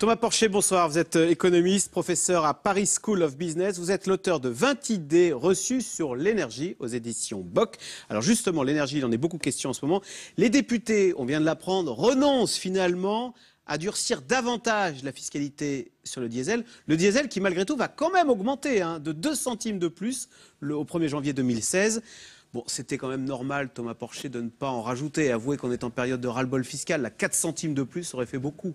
Thomas Porcher, bonsoir. Vous êtes économiste, professeur à Paris School of Business. Vous êtes l'auteur de 20 idées reçues sur l'énergie aux éditions Bock. Alors justement, l'énergie, il en est beaucoup question en ce moment. Les députés, on vient de l'apprendre, renoncent finalement à durcir davantage la fiscalité sur le diesel. Le diesel qui, malgré tout, va quand même augmenter de 2 centimes de plus au 1er janvier 2016. Bon, c'était quand même normal, Thomas Porcher, de ne pas en rajouter. Avouez qu'on est en période de ras-le-bol fiscal. La 4 centimes de plus aurait fait beaucoup.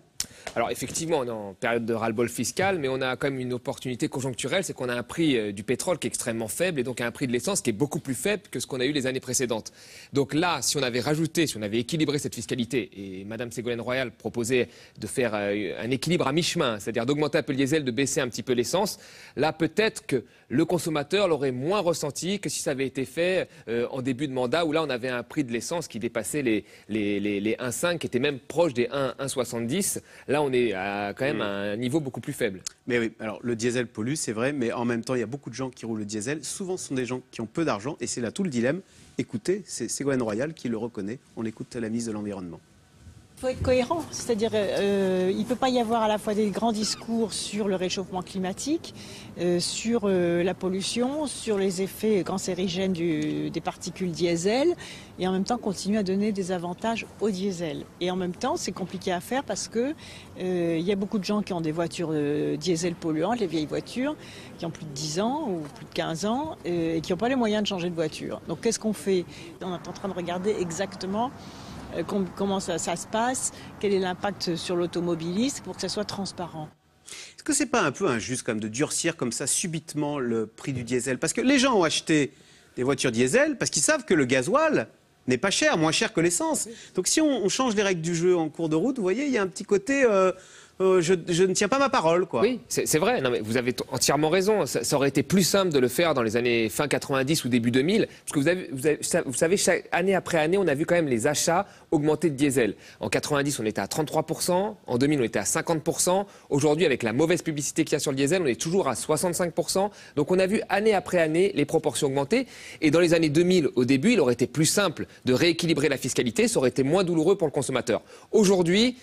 Alors effectivement, on est en période de ras-le-bol fiscal, mais on a quand même une opportunité conjoncturelle, c'est qu'on a un prix du pétrole qui est extrêmement faible et donc un prix de l'essence qui est beaucoup plus faible que ce qu'on a eu les années précédentes. Donc là, si on avait rajouté, si on avait équilibré cette fiscalité, et Mme Ségolène Royal proposait de faire un équilibre à mi-chemin, c'est-à-dire d'augmenter un peu le diesel, de baisser un petit peu l'essence, là peut-être que le consommateur l'aurait moins ressenti que si ça avait été fait en début de mandat, où là on avait un prix de l'essence qui dépassait les 1,5, qui était même proche des 1,70. Là, on est quand même à un niveau beaucoup plus faible. Mais oui, alors le diesel pollue, c'est vrai, mais en même temps, il y a beaucoup de gens qui roulent le diesel. Souvent, ce sont des gens qui ont peu d'argent, et c'est là tout le dilemme. Écoutez, c'est Ségolène Royal qui le reconnaît. On écoute la ministre de l'Environnement. Il faut être cohérent, c'est-à-dire il ne peut pas y avoir à la fois des grands discours sur le réchauffement climatique, sur la pollution, sur les effets cancérigènes des particules diesel, et en même temps continuer à donner des avantages au diesel. Et en même temps, c'est compliqué à faire parce que il y a beaucoup de gens qui ont des voitures diesel polluantes, les vieilles voitures, qui ont plus de 10 ans ou plus de 15 ans, et qui n'ont pas les moyens de changer de voiture. Donc qu'est-ce qu'on fait? On est en train de regarder exactement comment ça se passe, quel est l'impact sur l'automobiliste pour que ça soit transparent. Est-ce que c'est pas un peu injuste quand même de durcir comme ça subitement le prix du diesel? Parce que les gens ont acheté des voitures diesel parce qu'ils savent que le gasoil n'est pas cher, moins cher que l'essence. Donc si on change les règles du jeu en cours de route, vous voyez, il y a un petit côté... je ne tiens pas ma parole, quoi. Oui, c'est vrai. Non, mais vous avez entièrement raison. Ça aurait été plus simple de le faire dans les années fin 90 ou début 2000. Parce que vous savez, chaque année après année, on a vu quand même les achats augmenter de diesel. En 90, on était à 33%. En 2000, on était à 50%. Aujourd'hui, avec la mauvaise publicité qu'il y a sur le diesel, on est toujours à 65%. Donc on a vu année après année les proportions augmenter. Et dans les années 2000, au début, il aurait été plus simple de rééquilibrer la fiscalité. Ça aurait été moins douloureux pour le consommateur. Aujourd'hui,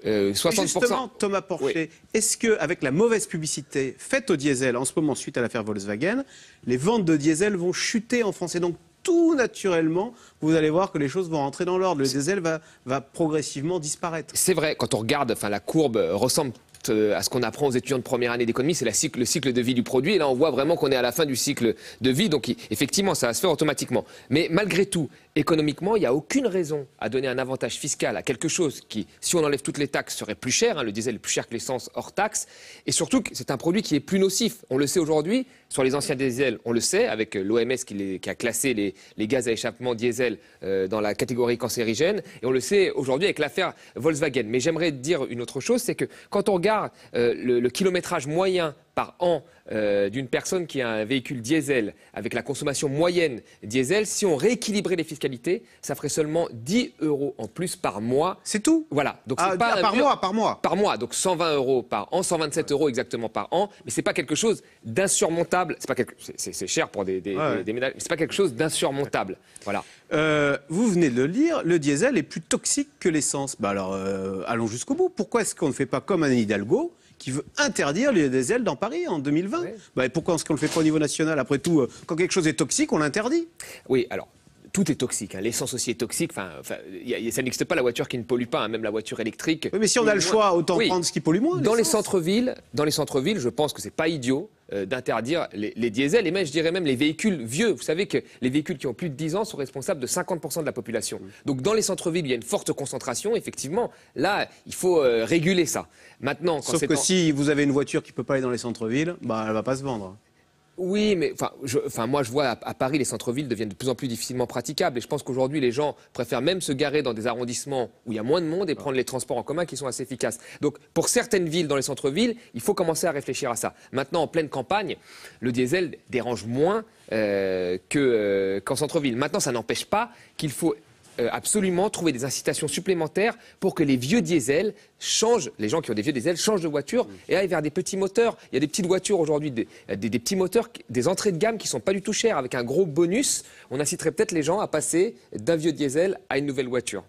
60%. Justement, Thomas Porcher, oui. Est-ce qu'avec la mauvaise publicité faite au diesel en ce moment suite à l'affaire Volkswagen, les ventes de diesel vont chuter en France? Et donc tout naturellement, vous allez voir que les choses vont rentrer dans l'ordre. Le diesel va progressivement disparaître. C'est vrai, quand on regarde, la courbe ressemble à ce qu'on apprend aux étudiants de première année d'économie, c'est le cycle de vie du produit. Et là, on voit vraiment qu'on est à la fin du cycle de vie. Donc, effectivement, ça va se faire automatiquement. Mais malgré tout, économiquement, il n'y a aucune raison à donner un avantage fiscal à quelque chose qui, si on enlève toutes les taxes, serait plus cher. Le diesel est plus cher que l'essence hors taxe. Et surtout, c'est un produit qui est plus nocif. On le sait aujourd'hui. Sur les anciens diesels, on le sait, avec l'OMS qui a classé les gaz à échappement diesel dans la catégorie cancérigène. Et on le sait aujourd'hui avec l'affaire Volkswagen. Mais j'aimerais dire une autre chose, c'est que quand on regarde le kilométrage moyen par an d'une personne qui a un véhicule diesel avec la consommation moyenne diesel, si on rééquilibrait les fiscalités, ça ferait seulement 10 € en plus par mois. C'est tout? Voilà. Donc c'est pas par mois? Par mois, donc 120 € par an, 127 € exactement par an. Mais c'est pas quelque chose d'insurmontable. C'est cher pour des ménages, mais c'est pas quelque chose d'insurmontable. Voilà. Vous venez de le lire, le diesel est plus toxique que l'essence. Alors, allons jusqu'au bout. Pourquoi est-ce qu'on ne fait pas comme Anne Hidalgo qui veut interdire le diesel dans Paris en 2020. Oui. Et pourquoi est-ce qu'on ne le fait pas au niveau national? Après tout, quand quelque chose est toxique, on l'interdit. Oui, alors, tout est toxique. L'essence aussi est toxique. Ça n'existe pas la voiture qui ne pollue pas, même la voiture électrique. Oui, mais si on a le choix, autant prendre ce qui pollue moins. Dans les centres-villes, je pense que c'est pas idiot d'interdire les diesels et même, je dirais même les véhicules vieux. Vous savez que les véhicules qui ont plus de 10 ans sont responsables de 50% de la population. Donc dans les centres-villes, il y a une forte concentration. Effectivement, là, il faut réguler ça. Maintenant, sauf que si vous avez une voiture qui ne peut pas aller dans les centres-villes, elle ne va pas se vendre. Oui, mais moi je vois à Paris, les centres-villes deviennent de plus en plus difficilement praticables. Et je pense qu'aujourd'hui, les gens préfèrent même se garer dans des arrondissements où il y a moins de monde et prendre les transports en commun qui sont assez efficaces. Donc pour certaines villes dans les centres-villes, il faut commencer à réfléchir à ça. Maintenant, en pleine campagne, le diesel dérange moins qu'en centre-ville. Maintenant, ça n'empêche pas qu'il faut absolument trouver des incitations supplémentaires pour que les vieux diesels changent, les gens qui ont des vieux diesels changent de voiture et aillent vers des petits moteurs. Il y a des petites voitures aujourd'hui, des petits moteurs, des entrées de gamme qui ne sont pas du tout chères, avec un gros bonus. On inciterait peut-être les gens à passer d'un vieux diesel à une nouvelle voiture.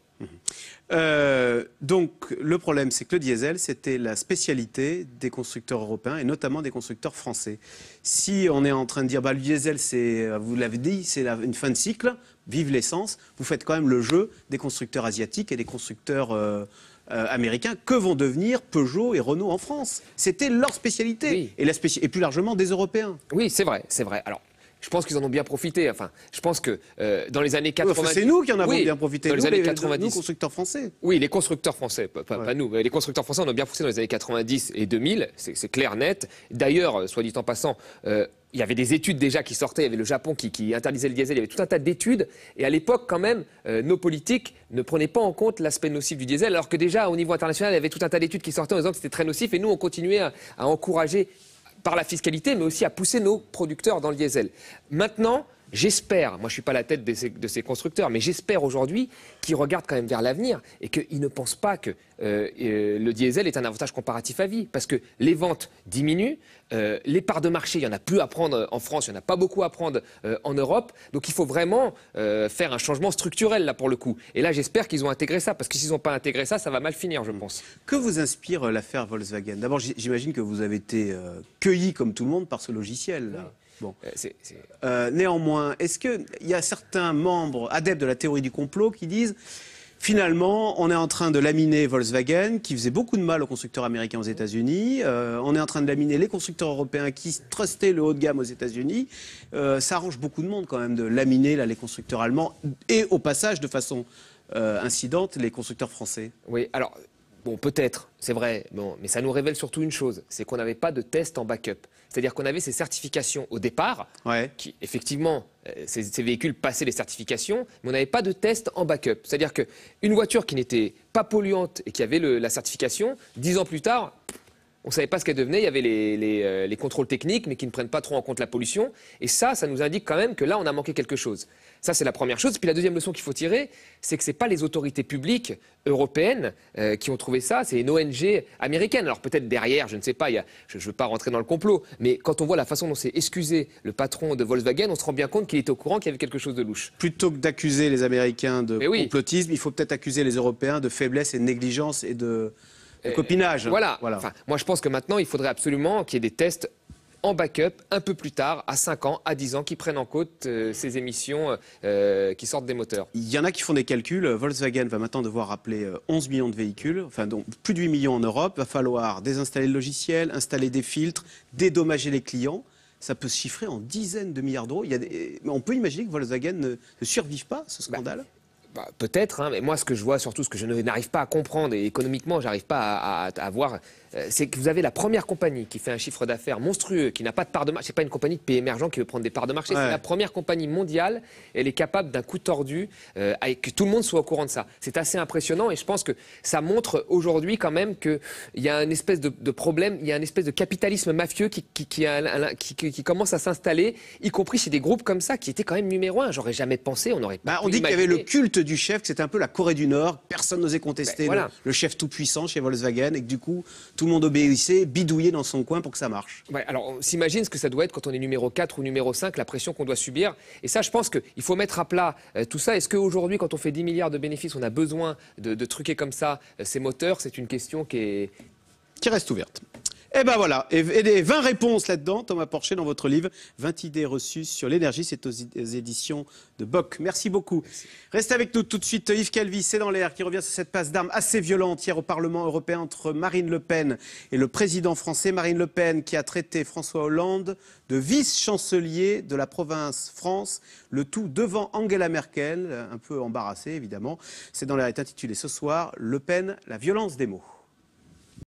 Donc le problème, c'est que le diesel, c'était la spécialité des constructeurs européens et notamment des constructeurs français. Si on est en train de dire, le diesel, vous l'avez dit, c'est une fin de cycle, vive l'essence, vous faites quand même le jeu des constructeurs asiatiques et des constructeurs américains que vont devenir Peugeot et Renault en France. C'était leur spécialité, oui. Et plus largement des Européens. Oui, c'est vrai, c'est vrai. Alors, je pense qu'ils en ont bien profité. Enfin, je pense que dans les années 90... c'est nous qui en avons bien profité, dans nous, les années 90. Nous, constructeurs français. Oui, les constructeurs français, pas nous. Les constructeurs français, on a bien poussé dans les années 90 et 2000, c'est clair, net. D'ailleurs, soit dit en passant, il y avait des études déjà qui sortaient, il y avait le Japon qui interdisait le diesel, il y avait tout un tas d'études. Et à l'époque, quand même, nos politiques ne prenaient pas en compte l'aspect nocif du diesel, alors que déjà, au niveau international, il y avait tout un tas d'études qui sortaient en disant que c'était très nocif. Et nous, on continuait à encourager par la fiscalité, mais aussi à pousser nos producteurs dans le diesel. Maintenant, j'espère, moi je ne suis pas la tête de ces constructeurs, mais j'espère aujourd'hui qu'ils regardent quand même vers l'avenir et qu'ils ne pensent pas que le diesel est un avantage comparatif à vie. Parce que les ventes diminuent, les parts de marché, il n'y en a plus à prendre en France, il n'y en a pas beaucoup à prendre en Europe. Donc il faut vraiment faire un changement structurel là pour le coup. Et là j'espère qu'ils ont intégré ça, parce que s'ils n'ont pas intégré ça, ça va mal finir, je pense. Que vous inspire l'affaire Volkswagen? D'abord, j'imagine que vous avez été cueilli comme tout le monde par ce logiciel. Là. Bon. Néanmoins, est-ce qu'il y a certains membres adeptes de la théorie du complot qui disent finalement, on est en train de laminer Volkswagen, qui faisait beaucoup de mal aux constructeurs américains aux États-Unis. On est en train de laminer les constructeurs européens qui trustaient le haut de gamme aux États-Unis. Ça arrange beaucoup de monde quand même de laminer là, les constructeurs allemands et au passage, de façon incidente, les constructeurs français. Oui, alors... Bon, peut-être, c'est vrai, bon, mais ça nous révèle surtout une chose, c'est qu'on n'avait pas de test en backup. C'est-à-dire qu'on avait ces certifications au départ, qui, effectivement, ces véhicules passaient les certifications, mais on n'avait pas de test en backup. C'est-à-dire qu'une voiture qui n'était pas polluante et qui avait la certification, 10 ans plus tard, on ne savait pas ce qu'elle devenait, il y avait les contrôles techniques, mais qui ne prennent pas trop en compte la pollution. Et ça nous indique quand même que là, on a manqué quelque chose. Ça, c'est la première chose. Puis la deuxième leçon qu'il faut tirer, c'est que ce n'est pas les autorités publiques européennes qui ont trouvé ça, c'est une ONG américaine. Alors peut-être derrière, je ne sais pas, je ne veux pas rentrer dans le complot, mais quand on voit la façon dont s'est excusé le patron de Volkswagen, on se rend bien compte qu'il était au courant qu'il y avait quelque chose de louche. Plutôt que d'accuser les Américains de complotisme, il faut peut-être accuser les Européens de faiblesse et de négligence et de copinage. Voilà. Enfin, moi, je pense que maintenant, il faudrait absolument qu'il y ait des tests en backup un peu plus tard, à 5 ans, à 10 ans, qui prennent en compte ces émissions qui sortent des moteurs. Il y en a qui font des calculs. Volkswagen va maintenant devoir rappeler 11 millions de véhicules, enfin donc plus de 8 millions en Europe. Il va falloir désinstaller le logiciel, installer des filtres, dédommager les clients. Ça peut se chiffrer en dizaines de milliards d'euros. On peut imaginer que Volkswagen ne survive pas à ce scandale. Peut-être, hein, mais moi ce que je vois surtout, ce que je n'arrive pas à comprendre et économiquement j'arrive pas à voir, c'est que vous avez la première compagnie qui fait un chiffre d'affaires monstrueux, qui n'a pas de part de marché, c'est pas une compagnie de pays émergents qui veut prendre des parts de marché, c'est la première compagnie mondiale, elle est capable d'un coup tordu, que tout le monde soit au courant de ça. C'est assez impressionnant et je pense que ça montre aujourd'hui quand même qu'il y a une espèce de problème, il y a une espèce de capitalisme mafieux qui commence à s'installer, y compris chez des groupes comme ça qui étaient quand même numéro 1. J'aurais jamais pensé, on aurait pas on dit qu'il y avait le culte du chef, que c'était un peu la Corée du Nord, personne n'osait contester le chef tout-puissant chez Volkswagen et que du coup tout le monde obéissait, bidouillait dans son coin pour que ça marche. Alors on s'imagine ce que ça doit être quand on est numéro 4 ou numéro 5, la pression qu'on doit subir. Et ça, je pense qu'il faut mettre à plat tout ça. Est-ce qu'aujourd'hui, quand on fait 10 milliards de bénéfices, on a besoin de truquer comme ça ces moteurs? C'est une question qui reste ouverte. Et ben voilà, et des 20 réponses là-dedans, Thomas Porcher, dans votre livre, 20 idées reçues sur l'énergie, c'est aux éditions de Bock. Merci beaucoup. Merci. Restez avec nous tout de suite, Yves Calvi, c'est dans l'air, qui revient sur cette passe d'armes assez violente hier au Parlement européen entre Marine Le Pen et le président français. Marine Le Pen qui a traité François Hollande de vice-chancelier de la province France, le tout devant Angela Merkel, un peu embarrassée évidemment. C'est dans l'air est intitulé ce soir, Le Pen, la violence des mots.